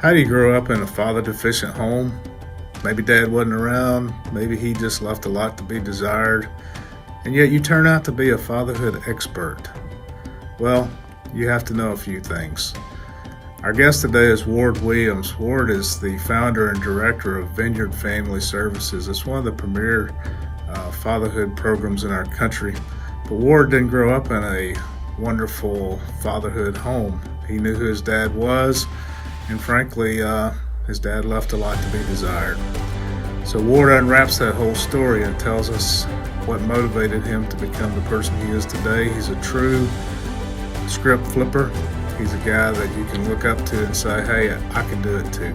How do you grow up in a father-deficient home? Maybe dad wasn't around, maybe he just left a lot to be desired, and yet you turn out to be a fatherhood expert. Well, you have to know a few things. Our guest today is Ward Williams. Ward is the founder and director of Vineyard Family Services. It's one of the premier fatherhood programs in our country. But Ward didn't grow up in a wonderful fatherhood home. He knew who his dad was, and frankly, his dad left a lot to be desired. So Ward unwraps that whole story and tells us what motivated him to become the person he is today. He's a true script flipper. He's a guy that you can look up to and say, hey, I can do it too.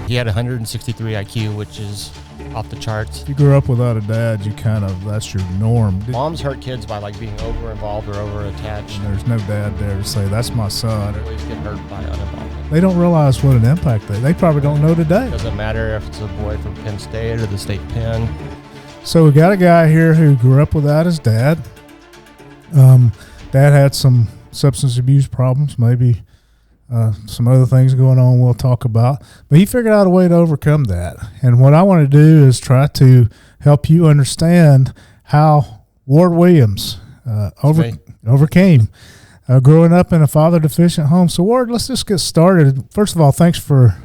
He had 163 IQ, which is off the charts. If you grew up without a dad, that's your norm. Moms hurt kids by being over-involved or over-attached. And there's no dad there to say, that's my son. They always get hurt by uninvolvement. They don't realize what an impact they probably don't know today. It doesn't matter if it's a boy from Penn State or the state pen. So we got a guy here who grew up without his dad. Dad had some substance abuse problems, maybe some other things going on we'll talk about. But he figured out a way to overcome that. And what I want to do is try to help you understand how Ward Williams overcame growing up in a father-deficient home. So, Ward, let's just get started. First of all, thanks for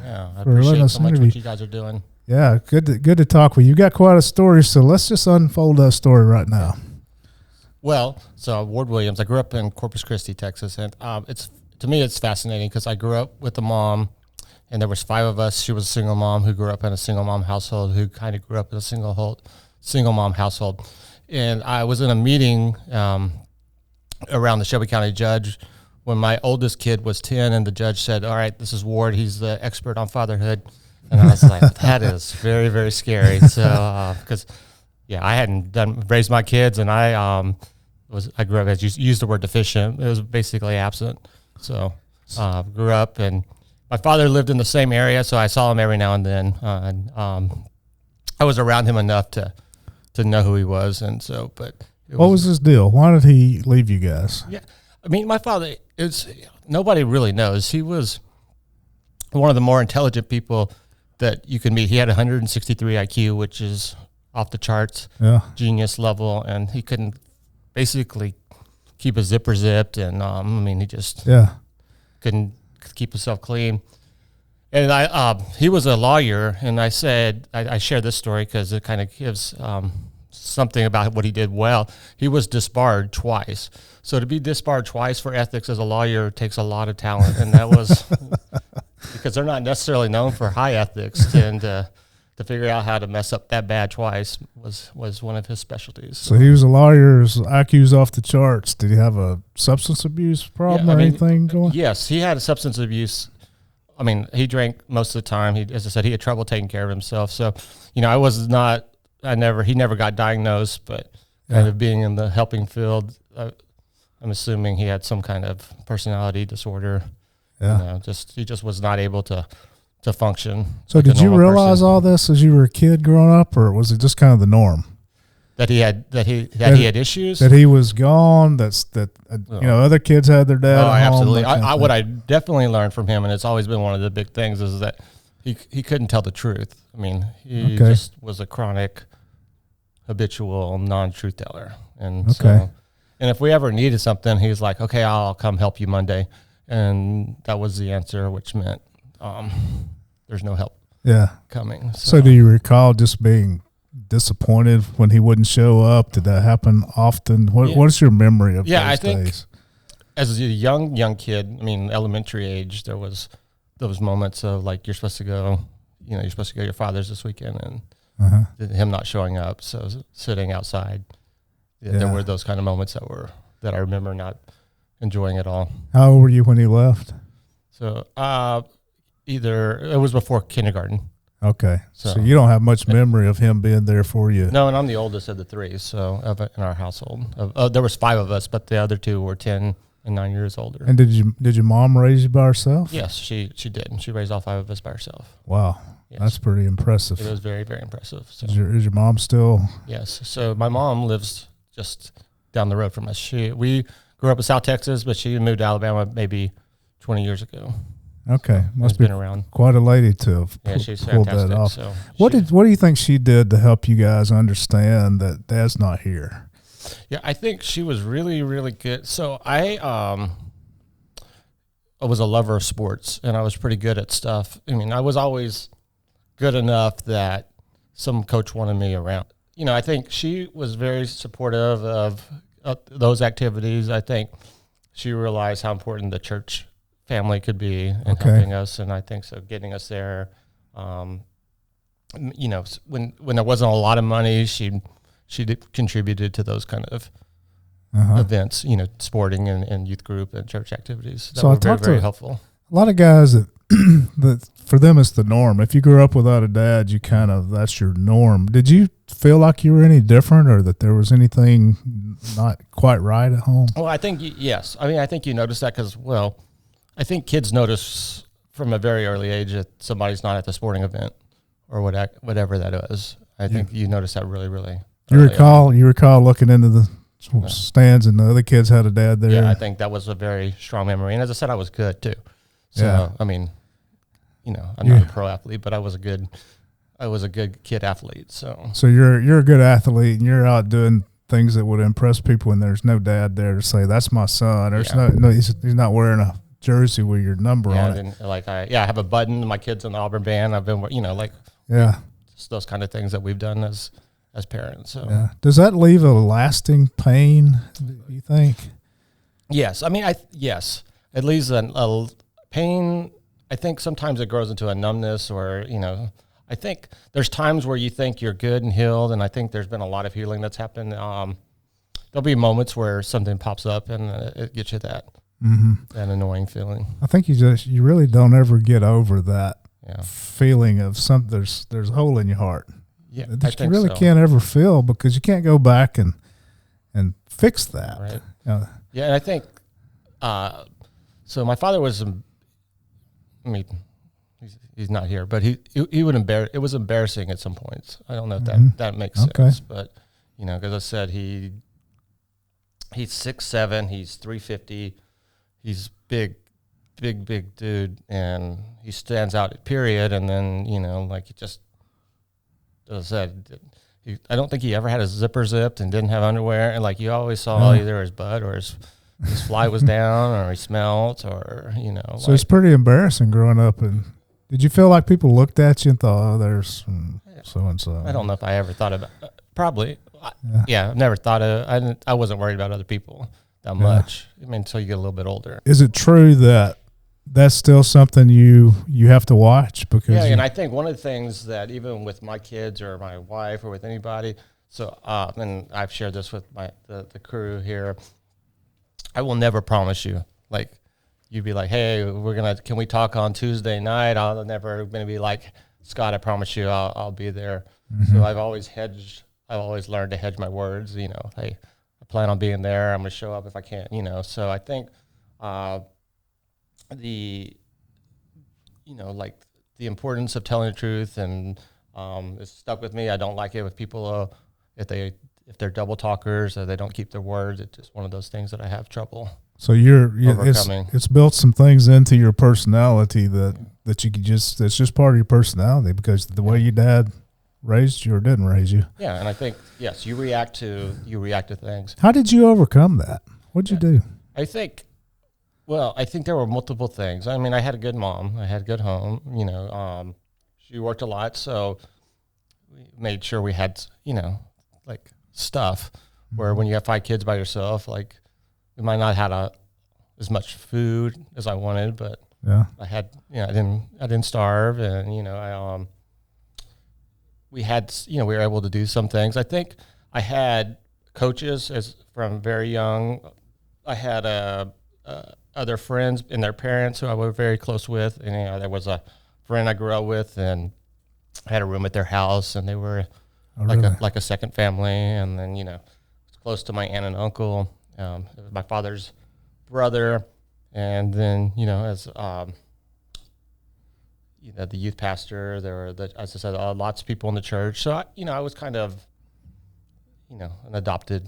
letting us so much interview. what you guys are doing. Yeah, good to talk with you. You got quite a story, so let's just unfold that story right now. Well, so Ward Williams, I grew up in Corpus Christi, Texas, and to me it's fascinating because I grew up with a mom, and there was 5 of us. She was a single mom who grew up in a single mom household, who kind of grew up in a single mom household. And I was in a meeting around the Shelby County judge when my oldest kid was 10, and the judge said, all right, this is Ward. He's the expert on fatherhood. And I was like, that is very, very scary. So, because I hadn't raised my kids, and I grew up, as you used the word deficient. It was basically absent. So grew up, and my father lived in the same area, so I saw him every now and then. I was around him enough to know who he was, and so. But what was his deal? Why did he leave you guys? Yeah, I mean, my father nobody really knows. He was one of the more intelligent people that you can meet. He had 163 IQ, which is off the charts, genius level, and he couldn't basically keep his zipper zipped, and he just couldn't keep himself clean. And he was a lawyer, and I said I share this story because it kind of gives something about what he did well. He was disbarred twice, so to be disbarred twice for ethics as a lawyer takes a lot of talent, and that was because they're not necessarily known for high ethics, and to figure out how to mess up that bad twice was one of his specialties. So he was a lawyer, his IQ's off the charts. Did he have a substance abuse problem anything going? Yes, he had a substance abuse. I mean, he drank most of the time. As I said, he had trouble taking care of himself. So, he never got diagnosed, but kind of being in the helping field, I'm assuming he had some kind of personality disorder. Yeah. He just was not able to function. So did you realize all this as you were a kid growing up, or was it just kind of the norm? That he had issues? That he was gone, other kids had their dad at home. Absolutely. What I definitely learned from him, and it's always been one of the big things, is that he couldn't tell the truth. I mean, he just was a chronic, habitual, non-truth teller. And so, and if we ever needed something, he was like, okay, I'll come help you Monday. And that was the answer, which meant there's no help coming. So do you recall just being disappointed when he wouldn't show up? Did that happen often? What's your memory of those days? I think as a young kid, elementary age, there was those moments of you're supposed to go, you're supposed to go to your father's this weekend, and him not showing up. So sitting outside, there were those kind of moments that I remember not enjoying at all. How old were you when he left? So it was before kindergarten. Okay, so you don't have much memory of him being there for you. No, and I'm the oldest of the 3, in our household. There was 5 of us, but the other 2 were 10 and 9 years older. And did your mom raise you by herself? Yes, she did. She raised all 5 of us by herself. Wow, that's pretty impressive. It was very, very impressive. So. Is your mom still? Yes. So my mom lives just down the road from us. We grew up in South Texas, but she moved to Alabama maybe 20 years ago. Okay, must Has be been around. quite a lady to have Yeah, she's pulled fantastic. that off. So What do you think she did to help you guys understand that Dad's not here? Yeah, I think she was really, really good. So I was a lover of sports, and I was pretty good at stuff. I mean, I was always good enough that some coach wanted me around. I think she was very supportive of those activities. I think she realized how important the church family could be in helping us, and I think so getting us there. When there wasn't a lot of money, she contributed to those kind of events, sporting and youth group and church activities. That So I were very, talked very to helpful. a lot of guys that that for them it's the norm. If you grew up without a dad, you that's your norm. Did you feel like you were any different, or that there was anything not quite right at home? Well, I think yes. I mean, I think you notice that because, I think kids notice from a very early age that somebody's not at the sporting event or whatever that is. I think you notice that really, really. You recall looking into the stands and the other kids had a dad there. Yeah, I think that was a very strong memory. And as I said, I was good too. So I mean, I'm not a pro athlete, but I was a good kid athlete. So you're a good athlete, and you're out doing things that would impress people, and there's no dad there to say that's my son. There's no he's not wearing a jersey with your number on it. I have a button. My kid's in the Auburn band. I've been just those kind of things that we've done as parents. So does that leave a lasting pain, you think? Yes, I mean it leaves a pain. I think sometimes it grows into a numbness, or I think there's times where you think you're good and healed, and I think there's been a lot of healing that's happened. There'll be moments where something pops up and it gets you that annoying feeling. I think you really don't ever get over that feeling of something. There's a hole in your heart. Yeah, that you really can't ever feel, because you can't go back and fix that. Right. Yeah, and I think so. My father was. I mean, he's not here, but he would embarrass. It was embarrassing at some points. I don't know if that makes sense, but because I said he's 6'7", he's 350, he's big dude, and he stands out. Period. And then he just, as I said, I don't think he ever had his zipper zipped and didn't have underwear, and you always saw either his butt or his fly was down, or he smelled, or So it's pretty embarrassing growing up. And did you feel like people looked at you and thought, "Oh, there's so and so"? I don't know if I ever thought about. Probably, I've never thought of. I wasn't worried about other people that much. I mean, until you get a little bit older. Is it true that that's still something you have to watch? Because and I think one of the things that even with my kids or my wife or with anybody, so and I've shared this with the crew here. I will never promise you. You'd be like, "Hey, can we talk on Tuesday night?" I'm never going to be like, "Scott, I promise you I'll be there." So I've always learned to hedge my words. Hey, I plan on being there. I'm going to show up if I can. So I think the importance of telling the truth, and it's stuck with me. I don't like it with people if they're double talkers or they don't keep their words. It's just one of those things that I have trouble. So it's built some things into your personality that you could it's just part of your personality, because the way your dad raised you or didn't raise you. Yeah, and I think yes, you react to things. How did you overcome that? What'd you do? I think there were multiple things. I mean, I had a good mom. I had a good home. She worked a lot, so we made sure we had stuff. Where when you have 5 kids by yourself, we might not have as much food as I wanted, but I had, I didn't starve, and we had, we were able to do some things. I think I had coaches from very young. I had other friends and their parents who I was very close with, and there was a friend I grew up with, and I had a room at their house, and they were like a second family, and then it's close to my aunt and uncle. It was my father's brother, and then as the youth pastor, there were as I said, lots of people in the church. So I was kind of an adopted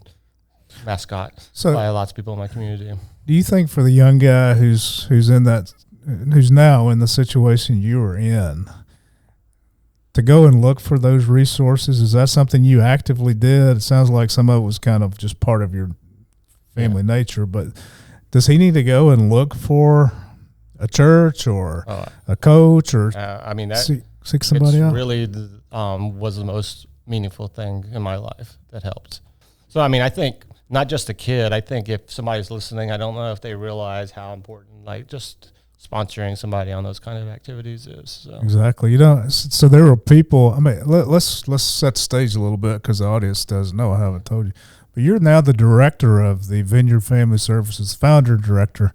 mascot by lots of people in my community. Do you think for the young guy who's in that who's now in the situation you were in, to go and look for those resources? Is that something you actively did? It sounds like some of it was kind of just part of your family nature, but does he need to go and look for a church or a coach or I mean, that seek somebody out? Really was the most meaningful thing in my life that helped. So, I mean, I think not just a kid. I think if somebody's listening, I don't know if they realize how important, like, just sponsoring somebody on those kind of activities is. So. Exactly. So there were people. I mean, let's set the stage a little bit because the audience doesn't know. I haven't told you, but you're now the director of the Vineyard Family Services, founder director,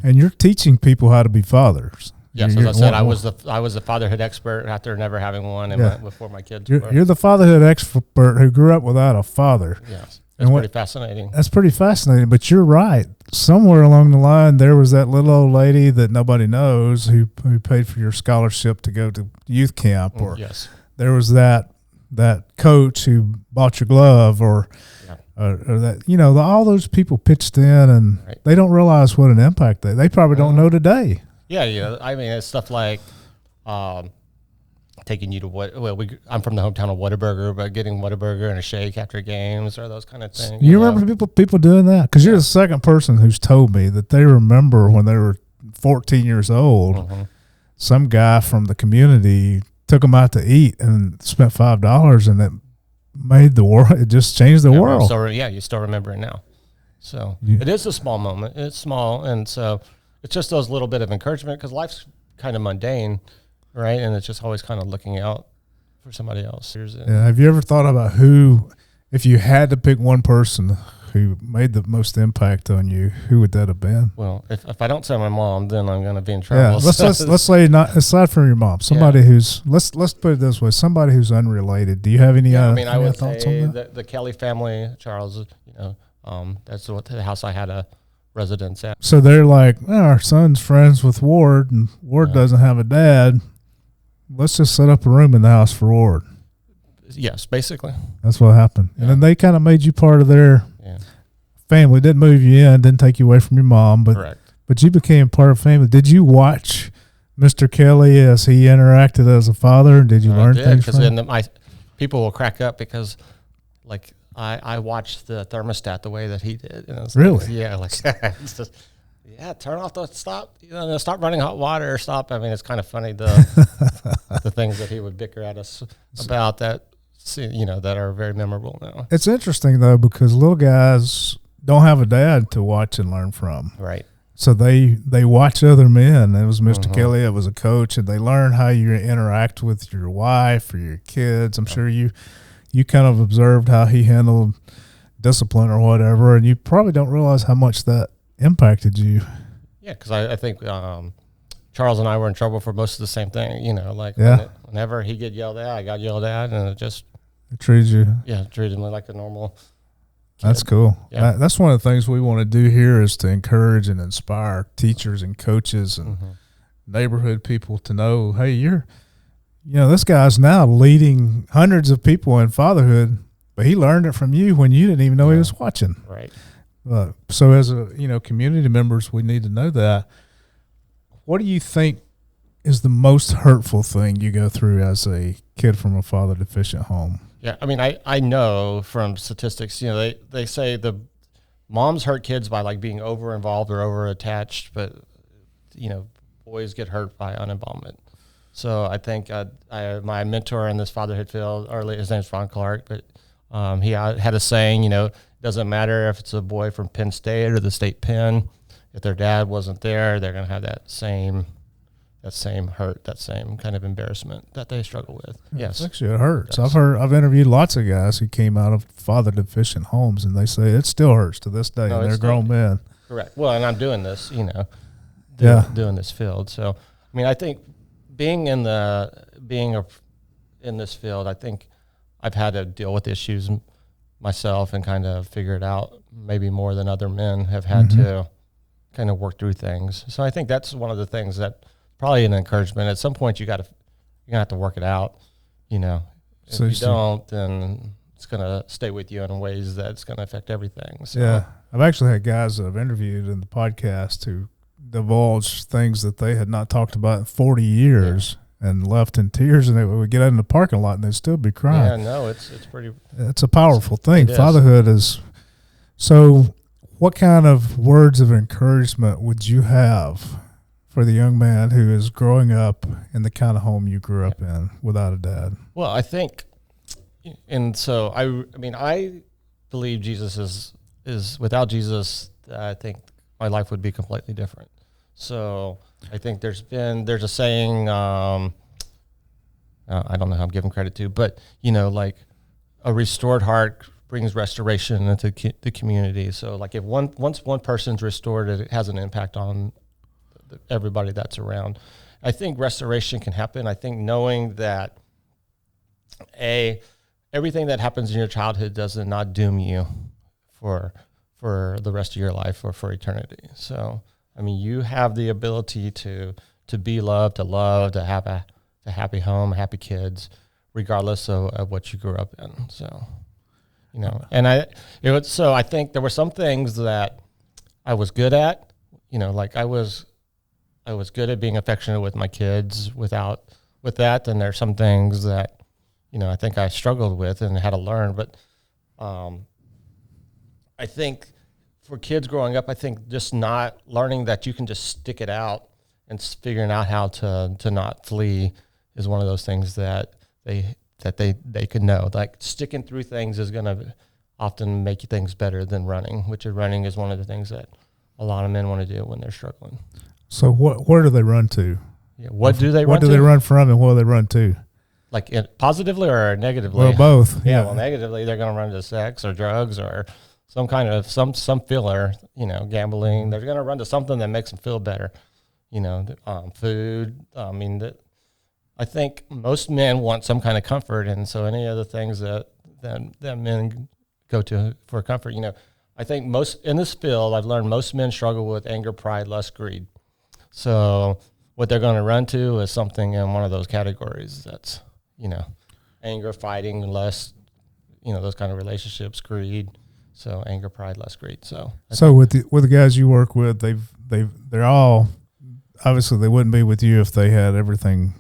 and you're teaching people how to be fathers. Yes, as I said, I was the fatherhood expert after never having one, and before my kids. You're the fatherhood expert who grew up without a father. Yes, that's pretty fascinating. That's pretty fascinating. But you're right. Somewhere along the line, there was that little old lady that nobody knows who paid for your scholarship to go to youth camp, or there was that coach who bought your glove, or that all those people pitched in, and they don't realize what an impact they probably don't know today. Yeah. I mean, it's stuff like taking you to I'm from the hometown of Whataburger, but getting Whataburger and a shake after games or those kind of things. You remember people doing that? Because you're the second person who's told me that they remember when they were 14 years old, some guy from the community took them out to eat and spent $5, and it made the world. It just changed the world. So you still remember it now. So it is a small moment. It's small, and so it's just those little bit of encouragement because life's kind of mundane, right? And it's just always kind of looking out for somebody else. Have you ever thought about if you had to pick one person who made the most impact on you, who would that have been? Well, if I don't say my mom, then I'm going to be in trouble. Yeah, let's say not aside from your mom, somebody who's let's put it this way, somebody who's unrelated. Do you have any? I would thoughts say on that? The Kelly family, Charles. That's the house I had a residence at. So they're like, our son's friends with Ward, and Ward doesn't have a dad. Let's just set up a room in the house for Ward. Yes, basically. That's what happened. And then they kind of made you part of their family. Didn't move you in, didn't take you away from your mom, but you became part of family. Did you watch Mr. Kelly as he interacted as a father? Did you learn things from him? Because people will crack up because, like, I watched the thermostat the way that he did. And it's really? It's just, turn off stop running hot water, stop. I mean, it's kind of funny, the things that he would bicker at us about that are very memorable now. It's interesting, though, because little guys don't have a dad to watch and learn from. Right. So they watch other men. It was Mr. Kelly, it was a coach, and they learn how you interact with your wife or your kids. I'm sure you kind of observed how he handled discipline or whatever, and you probably don't realize how much that impacted you. Yeah, because I think Charles and I were in trouble for most of the same thing. Whenever he get yelled at, I got yelled at, and it treated me like a normal kid. That's cool. Yeah. That's one of the things we want to do here is to encourage and inspire teachers and coaches and neighborhood people to know, hey, this guy's now leading hundreds of people in fatherhood, but he learned it from you when you didn't even know he was watching. Right. So as community members, we need to know that. What do you think is the most hurtful thing you go through as a kid from a father deficient home? Yeah, I mean, I know from statistics, they say the moms hurt kids by like being over involved or over attached, but boys get hurt by uninvolvement. So I think my mentor in this fatherhood field, his name's Ron Clark, but he had a saying, it doesn't matter if it's a boy from Penn State or the state pen, if their dad wasn't there, they're going to have that same hurt, that same kind of embarrassment that they struggle with. Yes. Actually, it hurts. I've interviewed lots of guys who came out of father deficient homes, and they say it still hurts to this day, and they're grown men. Correct. Well, and I'm doing this, doing this field. So, I mean, I think being in this field, I think I've had to deal with issues myself and kind of figure it out maybe more than other men have had to kind of work through things. So I think that's one of the things that probably an encouragement. At some point, you're gonna have to work it out. If you don't, then it's gonna stay with you in ways that's gonna affect everything. So. Yeah, I've actually had guys that I've interviewed in the podcast who divulge things that they had not talked about in 40 years and left in tears, and they would get out in the parking lot and they'd still be crying. Yeah, no, it's pretty. It's a powerful thing. It is. Fatherhood is. So what kind of words of encouragement would you have for the young man who is growing up in the kind of home you grew up in without a dad? Well, I think, and so I mean, I believe Jesus is without Jesus, I think my life would be completely different. So I think there's a saying, I don't know who I'm giving credit to, but like a restored heart brings restoration into the community. So like if once one person's restored, it has an impact on everybody that's around. I think restoration can happen. I think knowing that everything that happens in your childhood does not doom you for the rest of your life or for eternity. So I mean, you have the ability to be loved, to have a happy home, happy kids, regardless of what you grew up in. So and I think there were some things that I was good at. Like I was good at being affectionate with my kids with that. And there's some things that, I think I struggled with and had to learn. But I think for kids growing up, I think just not learning that you can just stick it out and figuring out how to not flee is one of those things that they could know. Like sticking through things is going to often make things better than running, which running is one of the things that a lot of men want to do when they're struggling. So where do they run to? Yeah, what do they run to? What do they run from and where do they run to? Like positively or negatively? Well, both. Yeah, well, negatively, they're going to run to sex or drugs or some kind of some filler, gambling. They're going to run to something that makes them feel better, food. I mean, I think most men want some kind of comfort, and so any of the things that men go to for comfort, I think most in this field, I've learned most men struggle with anger, pride, lust, greed. So what they're going to run to is something in one of those categories. That's anger, fighting, lust, those kind of relationships, greed. So anger, pride, lust, greed. So with the guys you work with, they're all obviously they wouldn't be with you if they had everything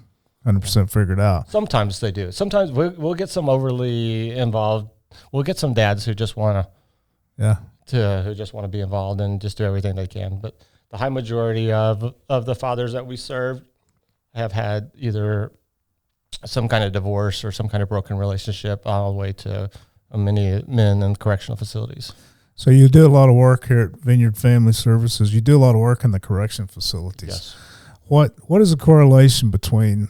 100% figured out. Sometimes they do. Sometimes we'll get some overly involved. We'll get some dads who just want who just want to be involved and just do everything they can. But the high majority of the fathers that we serve have had either some kind of divorce or some kind of broken relationship all the way to many men in correctional facilities. So you do a lot of work here at Vineyard Family Services. You do a lot of work in the correction facilities. Yes. What is the correlation between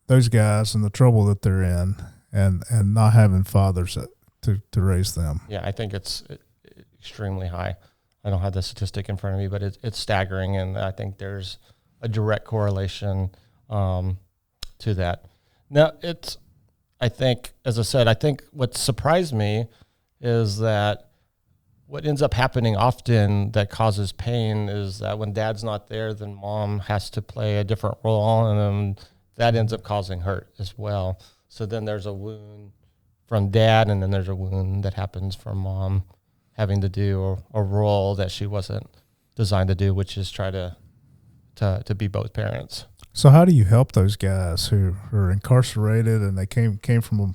those guys and the trouble that they're in and not having fathers to raise them? Yeah, I think it's extremely high. I don't have the statistic in front of me, but it's staggering, and I think there's a direct correlation to that. Now, I think, as I said, I think what surprised me is that what ends up happening often that causes pain is that when dad's not there, then mom has to play a different role, and that ends up causing hurt as well. So then there's a wound from dad, and then there's a wound that happens from mom having to do a role that she wasn't designed to do, which is try to be both parents. So how do you help those guys who are incarcerated and they came from a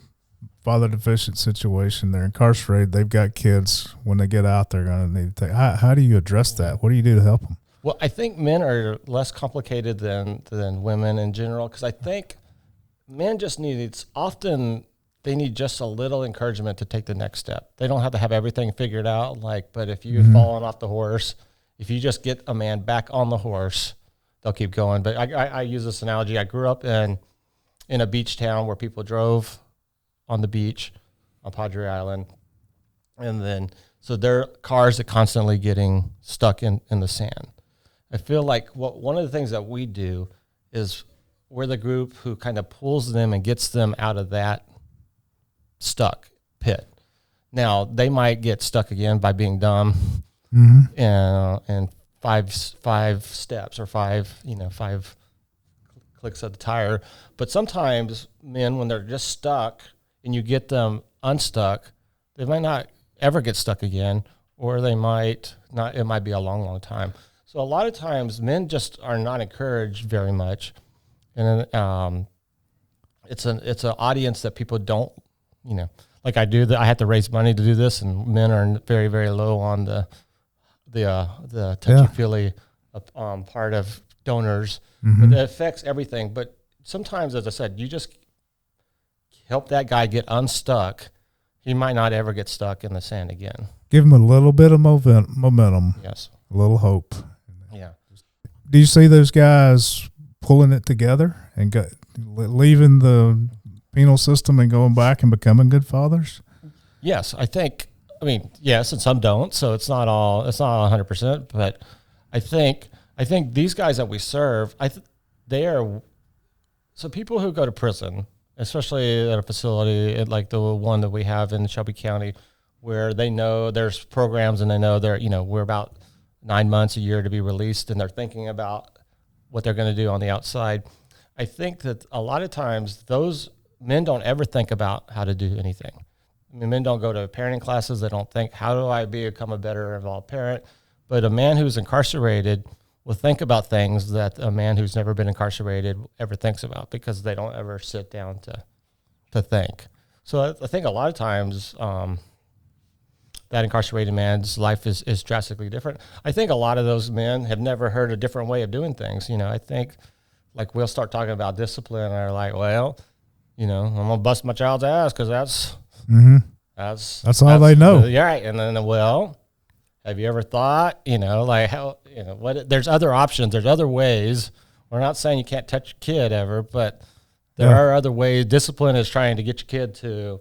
father deficient situation? They're incarcerated. They've got kids. When they get out, they're going to need to take. How do you address that? What do you do to help them? Well, I think men are less complicated than women in general, because I think men just they need just a little encouragement to take the next step. They don't have to have everything figured out. But if you've fallen off the horse, if you just get a man back on the horse, they'll keep going. But I use this analogy. I grew up in a beach town where people drove on the beach on Padre Island. And then, so their cars are constantly getting stuck in the sand. I feel like one of the things that we do is we're the group who kind of pulls them and gets them out of that stuck pit. Now, they might get stuck again by being dumb and five steps or five clicks of the tire. But sometimes men, when they're just stuck and you get them unstuck, they might not ever get stuck again, or they might not. It might be a long, long time. So a lot of times men just are not encouraged very much. And it's an audience that people don't, like I do that. I have to raise money to do this, and men are very, very low on the touchy-feely part of donors. But it affects everything. But sometimes, as I said, you just help that guy get unstuck. He might not ever get stuck in the sand again. Give him a little bit of momentum. Yes. A little hope. Yeah. Do you see those guys pulling it together and leaving the penal system and going back and becoming good fathers? Yes, yes, and some don't. So it's not 100%, but I think these guys that we serve, so people who go to prison, especially at a facility like the one that we have in Shelby County, where they know there's programs and they know we're about 9 months, a year to be released, and they're thinking about what they're going to do on the outside. I think that a lot of times those men don't ever think about how to do anything. I mean, men don't go to parenting classes. They don't think, how do I become a better involved parent? But a man who's incarcerated will think about things that a man who's never been incarcerated ever thinks about, because they don't ever sit down to think. So I think a lot of times that incarcerated man's life is drastically different. I think a lot of those men have never heard a different way of doing things. I think like we'll start talking about discipline and they're like, well, I'm going to bust my child's ass because that's all they know. Yeah. Right. And then, well, have you ever thought, like how, there's other options. There's other ways. We're not saying you can't touch your kid ever, but there are other ways. Discipline is trying to get your kid to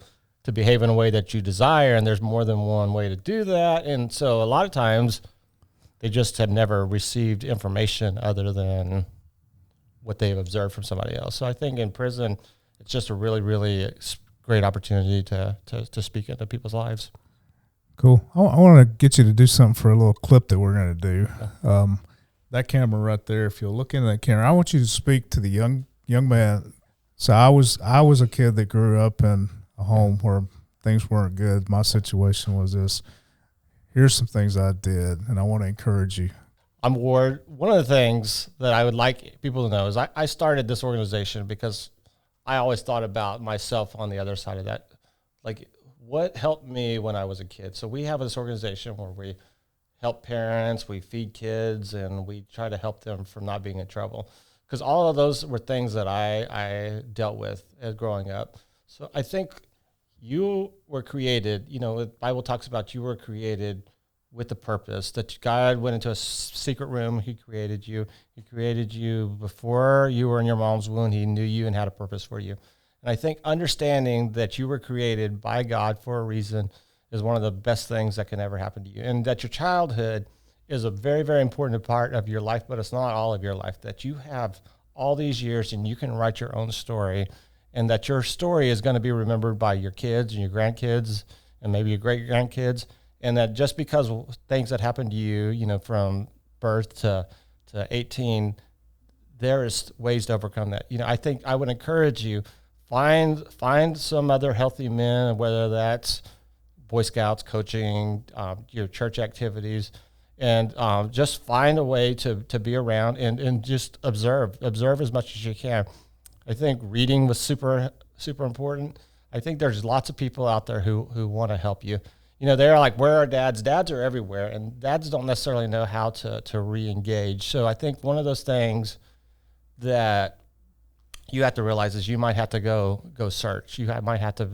behave in a way that you desire, and there's more than one way to do that. And so a lot of times they just have never received information other than what they've observed from somebody else. So I think in prison, it's just a really, really great opportunity to speak into people's lives. Cool. I want to get you to do something for a little clip that we're going to do. That camera right there, if you'll look into that camera, I want you to speak to the young man. So I was a kid that grew up in a home where things weren't good. My situation was this. Here's some things I did, and I want to encourage you. I'm Ward. One of the things that I would like people to know is I started this organization because I always thought about myself on the other side of that. Like, what helped me when I was a kid? So we have this organization where we help parents, we feed kids, and we try to help them from not being in trouble. Because all of those were things that I dealt with as growing up. So I think you were created, the Bible talks about you were created with the purpose that God went into a secret room. He created you. He created you before you were in your mom's womb. He knew you and had a purpose for you. And I think understanding that you were created by God for a reason is one of the best things that can ever happen to you. And that your childhood is a very, very important part of your life, but it's not all of your life. That you have all these years and you can write your own story, and that your story is going to be remembered by your kids and your grandkids and maybe your great-grandkids. And that just because things that happened to you, from birth to 18, there is ways to overcome that. I think I would encourage you, find some other healthy men, whether that's Boy Scouts, coaching, your church activities, and just find a way to be around and just observe as much as you can. I think reading was super, super important. I think there's lots of people out there who want to help you. They're like, where are dads? Dads are everywhere, and dads don't necessarily know how to re-engage. So I think one of those things that you have to realize is you might have to go search. You might have to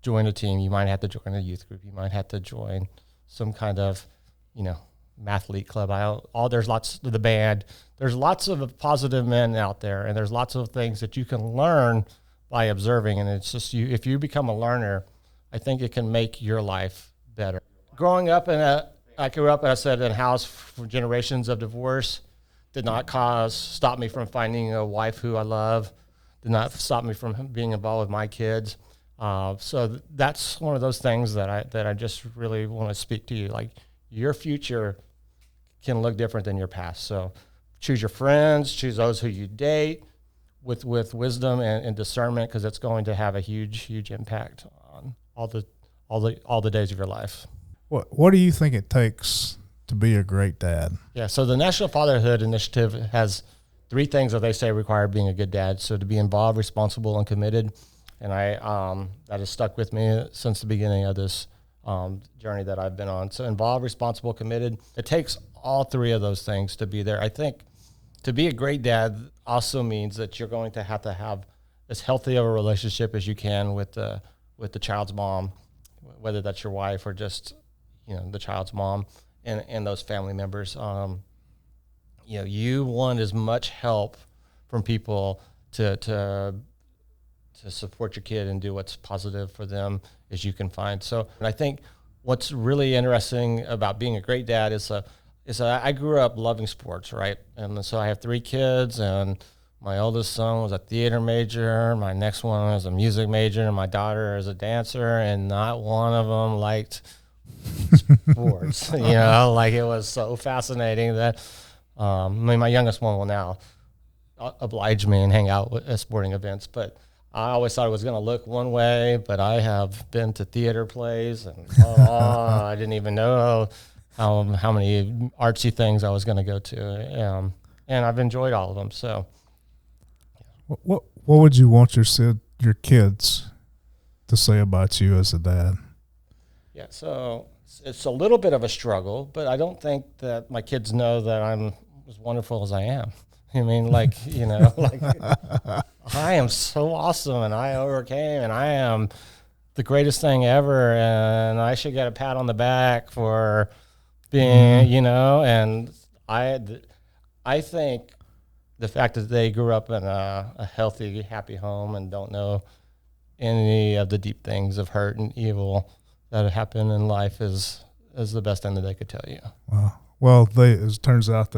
join a team. You might have to join a youth group. You might have to join some kind of, mathlete club. There's lots of the band. There's lots of positive men out there, and there's lots of things that you can learn by observing. And it's just if you become a learner, I think it can make your life better. Growing up I grew up, as I said, in a house for generations of divorce. Did not stop me from finding a wife who I love. Did not stop me from being involved with my kids. So that's one of those things that I just really want to speak to you. Like, your future can look different than your past. So choose your friends, choose those who you date with wisdom and discernment, because it's going to have a huge, huge impact on all the days of your life. What do you think it takes to be a great dad? Yeah, so the National Fatherhood Initiative has 3 things that they say require being a good dad. So to be involved, responsible, and committed. And that has stuck with me since the beginning of this journey that I've been on. So involved, responsible, committed. It takes all 3 of those things to be there. I think to be a great dad also means that you're going to have as healthy of a relationship as you can with the child's mom, whether that's your wife or just, the child's mom and those family members. You want as much help from people to support your kid and do what's positive for them as you can find. So, and I think what's really interesting about being a great dad is I grew up loving sports, right? And so I have 3 kids, and my oldest son was a theater major. My next one was a music major, and my daughter is a dancer, and not one of them liked sports. It was so fascinating that, my youngest one will now oblige me and hang out at sporting events, but I always thought it was going to look one way, but I have been to theater plays, and I didn't even know how many artsy things I was going to go to, and I've enjoyed all of them. So, what would you want your kids to say about you as a dad? Yeah, so it's a little bit of a struggle, but I don't think that my kids know that I'm as wonderful as I am. I mean, I am so awesome, and I overcame, and I am the greatest thing ever, and I should get a pat on the back for being, and I think the fact that they grew up in a healthy, happy home and don't know any of the deep things of hurt and evil that happen in life is the best thing that they could tell you. Wow. Well, it turns out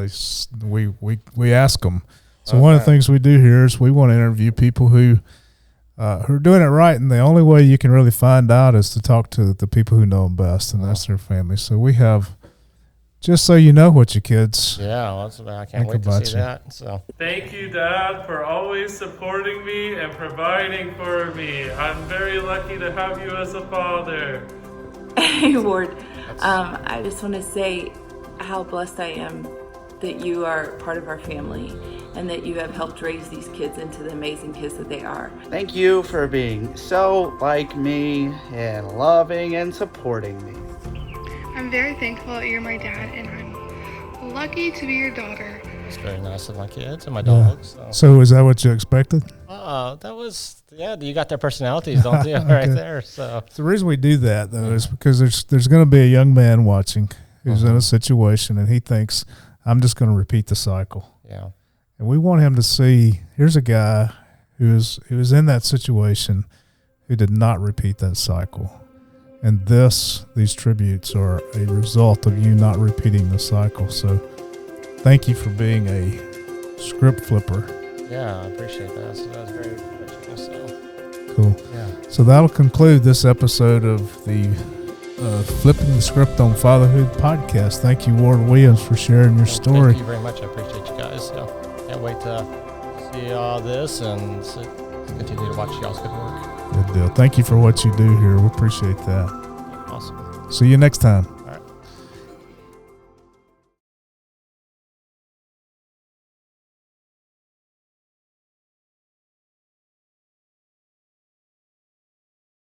we ask them. So one of the things we do here is we want to interview people who are doing it right, and the only way you can really find out is to talk to the people who know them best, and that's their family. So we have, just so you know what your kids. Yeah, I can't wait to see that. So thank you, Dad, for always supporting me and providing for me. I'm very lucky to have you as a father. Hey, Ward. I just want to say how blessed I am that you are part of our family and that you have helped raise these kids into the amazing kids that they are. Thank you for being so like me and loving and supporting me. I'm very thankful that you're my dad, and I'm lucky to be your daughter. It's very nice of my kids and my dogs. So is that what you expected? That was, you got their personalities, don't you, right there. So the reason we do that, though, is because there's going to be a young man watching who's in a situation, and he thinks, I'm just going to repeat the cycle. Yeah. And we want him to see, here's a guy who was in that situation who did not repeat that cycle. And these tributes are a result of you not repeating the cycle. So thank you for being a script flipper. Yeah, I appreciate that. So that was very refreshing. So cool. Yeah. So that'll conclude this episode of the Flipping the Script on Fatherhood podcast. Thank you, Ward Williams, for sharing your story. Thank you very much. I appreciate you guys. So can't wait to see all this and continue to watch y'all's good work. Good deal. Thank you for what you do here. We appreciate that. Awesome. See you next time.